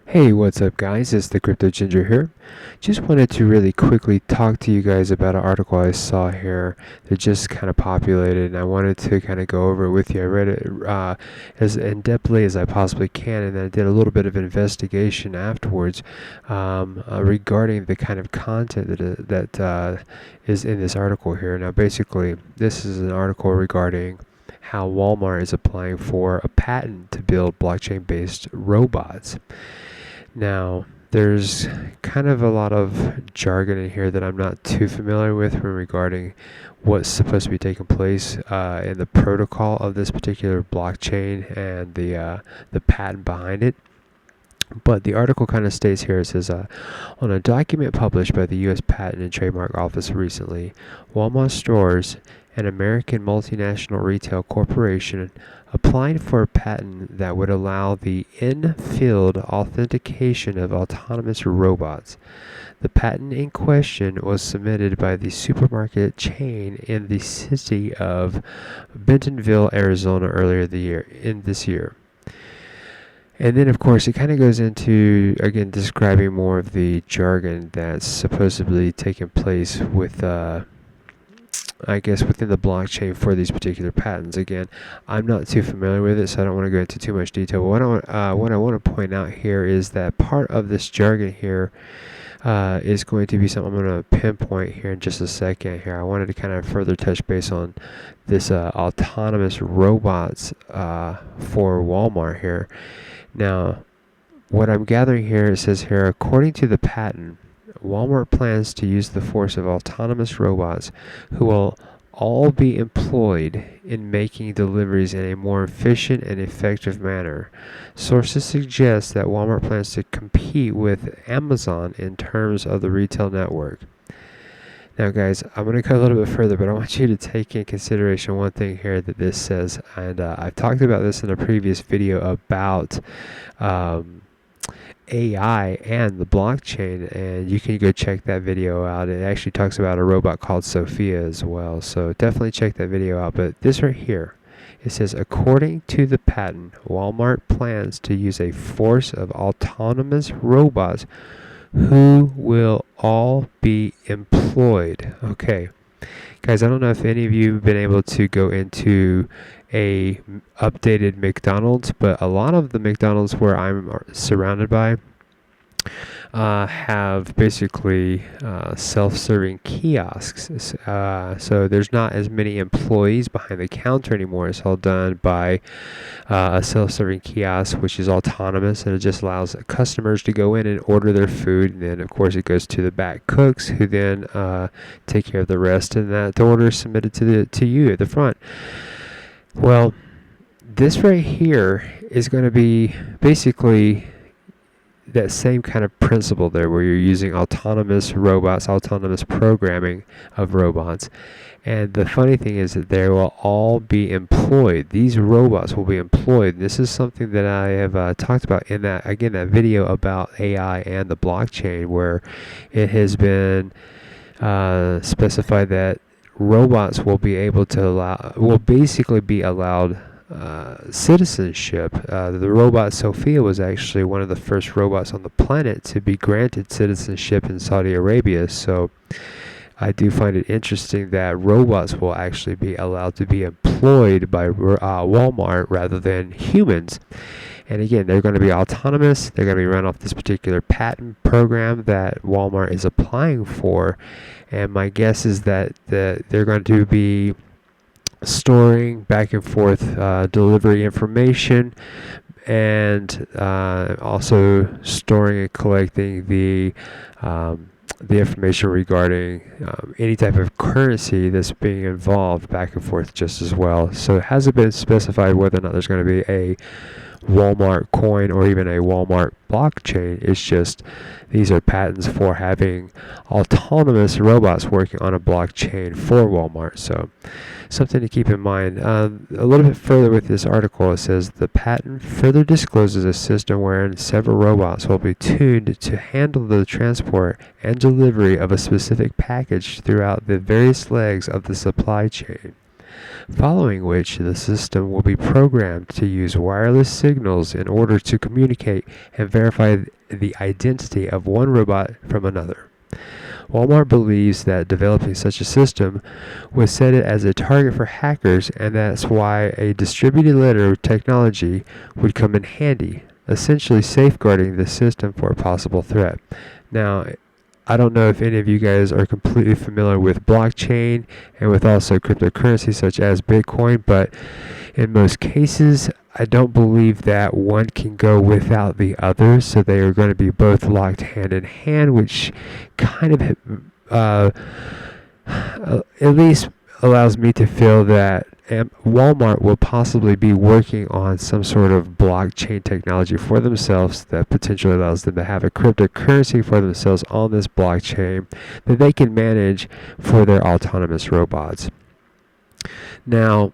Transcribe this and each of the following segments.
Hey, what's up guys? It's the Crypto Ginger here. Just wanted to really quickly talk to you guys about an article I saw here that just kind of populated, and I wanted to kind of go over it with you. I read it as in-depthly as I possibly can, and then I did a little bit of investigation afterwards regarding the kind of content that is in this article here. Now basically, this is an article regarding how Walmart is applying for a patent to build blockchain-based robots. Now, there's kind of a lot of jargon in here that I'm not too familiar with regarding what's supposed to be taking place in the protocol of this particular blockchain and the patent behind it. But the article kind of states here, it says, on a document published by the U.S. Patent and Trademark Office recently, Walmart Stores, an American multinational retail corporation, applied for a patent that would allow the in-field authentication of autonomous robots. The patent in question was submitted by the supermarket chain in the city of Bentonville, Arizona earlier this year. And then, of course, it kind of goes into, again, describing more of the jargon that's supposedly taking place with, I guess, within the blockchain for these particular patents. Again, I'm not too familiar with it, so I don't want to go into too much detail. But what I want to point out here is that part of this jargon here is going to be something I'm going to pinpoint here in just a second here. I wanted to kind of further touch base on this autonomous robots for Walmart here. Now, what I'm gathering here, it says here, according to the patent, Walmart plans to use the force of autonomous robots who will all be employed in making deliveries in a more efficient and effective manner. Sources suggest that Walmart plans to compete with Amazon in terms of the retail network. Now guys, I'm going to go a little bit further, but I want you to take in consideration one thing here that this says, and I've talked about this in a previous video about AI and the blockchain, and you can go check that video out. It actually talks about a robot called Sophia as well, so definitely check that video out. But this right here, it says, according to the patent, Walmart plans to use a force of autonomous robots who will all be employed. Okay, guys, I don't know if any of you have been able to go into a updated McDonald's, but a lot of the McDonald's where I'm surrounded by have basically self-serving kiosks. So there's not as many employees behind the counter anymore. It's all done by a self-serving kiosk, which is autonomous, and it just allows customers to go in and order their food. And then, of course, it goes to the back cooks, who then take care of the rest, and that the order is submitted to you at the front. Well, this right here is going to be basically that same kind of principle there, where you're using autonomous robots, autonomous programming of robots. And the funny thing is that they will all be employed. These robots will be employed. This is something that I have talked about in that video about AI and the blockchain, where it has been specified that robots will be able to basically be allowed citizenship. The robot Sophia was actually one of the first robots on the planet to be granted citizenship in Saudi Arabia. So I do find it interesting that robots will actually be allowed to be employed by Walmart rather than humans. And again, they're going to be autonomous. They're going to be run off this particular patent program that Walmart is applying for. And my guess is that they're going to be storing back and forth delivery information, and also storing and collecting the information regarding any type of currency that's being involved back and forth just as well. So it hasn't been specified whether or not there's going to be a Walmart coin or even a Walmart blockchain. It's just these are patents for having autonomous robots working on a blockchain for Walmart. So something to keep in mind. A little bit further with this article, it says the patent further discloses a system wherein several robots will be tuned to handle the transport and delivery of a specific package throughout the various legs of the supply chain. following which the system will be programmed to use wireless signals in order to communicate and verify the identity of one robot from another. Walmart believes that developing such a system would set it as a target for hackers, and that's why a distributed ledger technology would come in handy, essentially safeguarding the system for a possible threat. Now, I don't know if any of you guys are completely familiar with blockchain and with also cryptocurrency such as Bitcoin, but in most cases, I don't believe that one can go without the other, so they are going to be both locked hand in hand, which kind of at least allows me to feel that Walmart will possibly be working on some sort of blockchain technology for themselves that potentially allows them to have a cryptocurrency for themselves on this blockchain that they can manage for their autonomous robots. Now,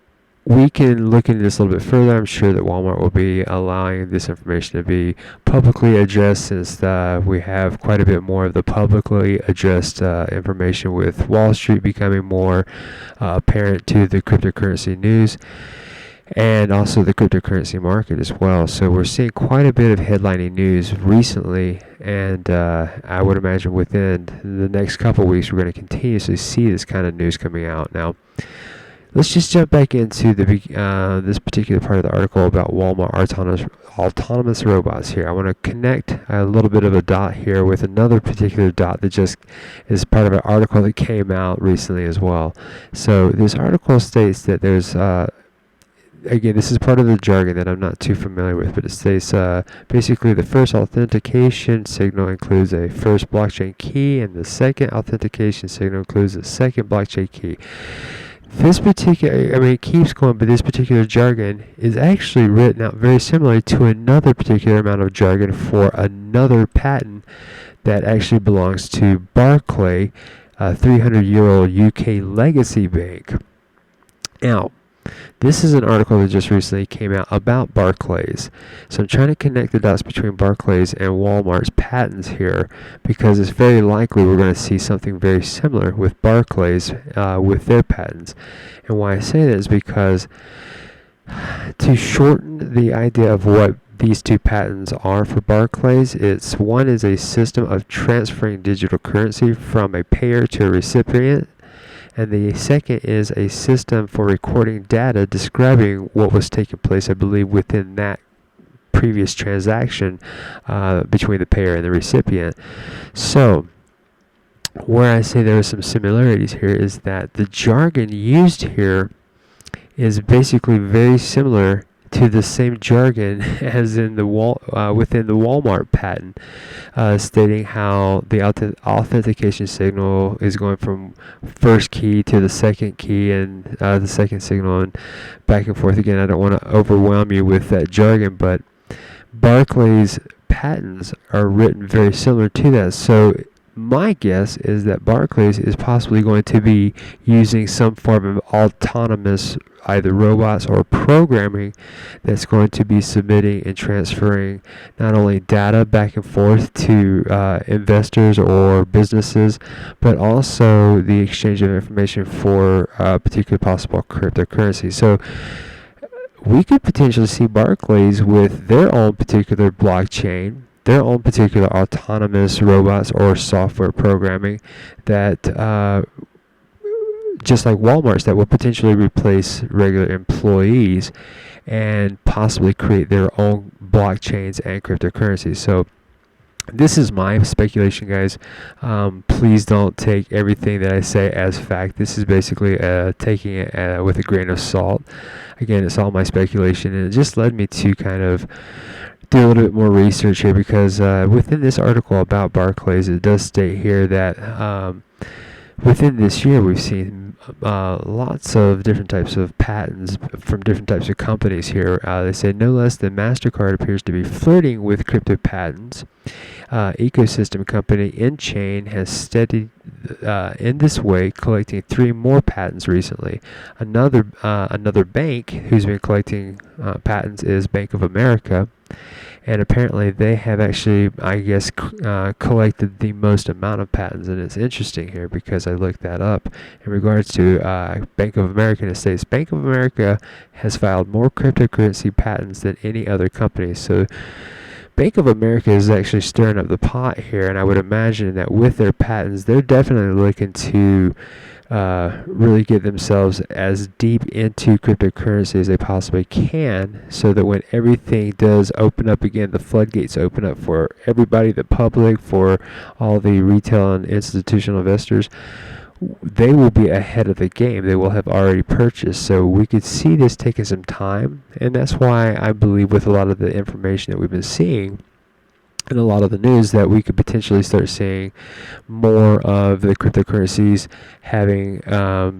we can look into this a little bit further. I'm sure that Walmart will be allowing this information to be publicly addressed, since we have quite a bit more of the publicly addressed information, with Wall Street becoming more apparent to the cryptocurrency news and also the cryptocurrency market as well. So we're seeing quite a bit of headlining news recently, and I would imagine within the next couple of weeks we're going to continuously see this kind of news coming out. Now, let's just jump back into this particular part of the article about Walmart autonomous robots here. I want to connect a little bit of a dot here with another particular dot that just is part of an article that came out recently as well. So this article states that there's, again, this is part of the jargon that I'm not too familiar with, but it states basically the first authentication signal includes a first blockchain key, and the second authentication signal includes a second blockchain key. This particular, it keeps going, but this particular jargon is actually written out very similarly to another particular amount of jargon for another patent that actually belongs to Barclays, a 300-year-old UK legacy bank. Now, this is an article that just recently came out about Barclays. So I'm trying to connect the dots between Barclays and Walmart's patents here, because it's very likely we're going to see something very similar with Barclays with their patents. And why I say that is because, to shorten the idea of what these two patents are for Barclays, one is a system of transferring digital currency from a payer to a recipient, and the second is a system for recording data describing what was taking place, I believe, within that previous transaction between the payer and the recipient. So, where I say there are some similarities here is that the jargon used here is basically very similar to the same jargon as in the within the Walmart patent, stating how the authentication signal is going from first key to the second key, and the second signal, and back and forth again. I don't want to overwhelm you with that jargon, but Barclays patents are written very similar to that. So my guess is that Barclays is possibly going to be using some form of autonomous either robots or programming that's going to be submitting and transferring not only data back and forth to investors or businesses, but also the exchange of information for particular possible cryptocurrency. So we could potentially see Barclays with their own particular blockchain, their own particular autonomous robots or software programming that just like Walmart's, that will potentially replace regular employees and possibly create their own blockchains and cryptocurrencies. So this is my speculation, guys. Please don't take everything that I say as fact. This is basically taking it with a grain of salt. Again, it's all my speculation, and it just led me to kind of do a little bit more research here, because within this article about Barclays, it does state here that within this year we've seen lots of different types of patents from different types of companies here. They say no less than MasterCard appears to be flirting with crypto patents. Ecosystem company InChain has studied in this way, collecting 3 more patents recently. Another bank who's been collecting patents is Bank of America. and apparently they have actually, I guess, collected the most amount of patents. And it's interesting here because I looked that up in regards to Bank of America in the States. Bank of America has filed more cryptocurrency patents than any other company. So Bank of America is actually stirring up the pot here, and I would imagine that with their patents, they're definitely looking to really get themselves as deep into cryptocurrency as they possibly can, so that when everything does open up again, the floodgates open up for everybody, the public, for all the retail and institutional investors, they will be ahead of the game. They will have already purchased. So we could see this taking some time, and that's why I believe with a lot of the information that we've been seeing and a lot of the news, that we could potentially start seeing more of the cryptocurrencies having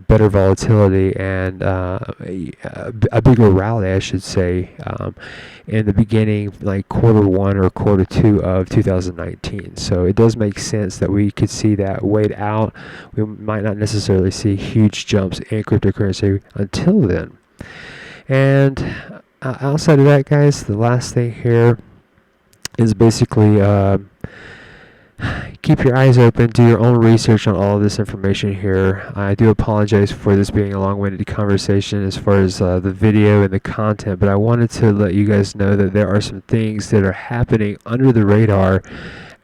better volatility and a bigger rally, I should say, in the beginning, like Q1 or Q2 of 2019. So it does make sense that we could see that wait out. We might not necessarily see huge jumps in cryptocurrency until then. And outside of that, guys, the last thing here is basically keep your eyes open, do your own research on all of this information here. I do apologize for this being a long-winded conversation as far as the video and the content, but I wanted to let you guys know that there are some things that are happening under the radar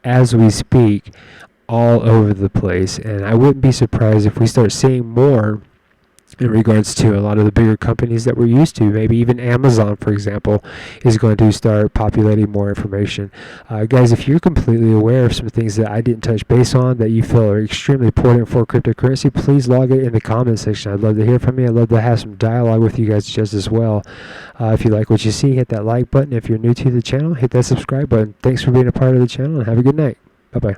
as we speak all over the place, and I wouldn't be surprised if we start seeing more in regards to a lot of the bigger companies that we're used to. Maybe even Amazon, for example, is going to start populating more information. Guys, if you're completely aware of some things that I didn't touch base on that you feel are extremely important for cryptocurrency, please log it in the comment section. I'd love to hear from you. I'd love to have some dialogue with you guys just as well. If you like what you see, hit that like button. If you're new to the channel, hit that subscribe button. Thanks for being a part of the channel, and have a good night. Bye-bye.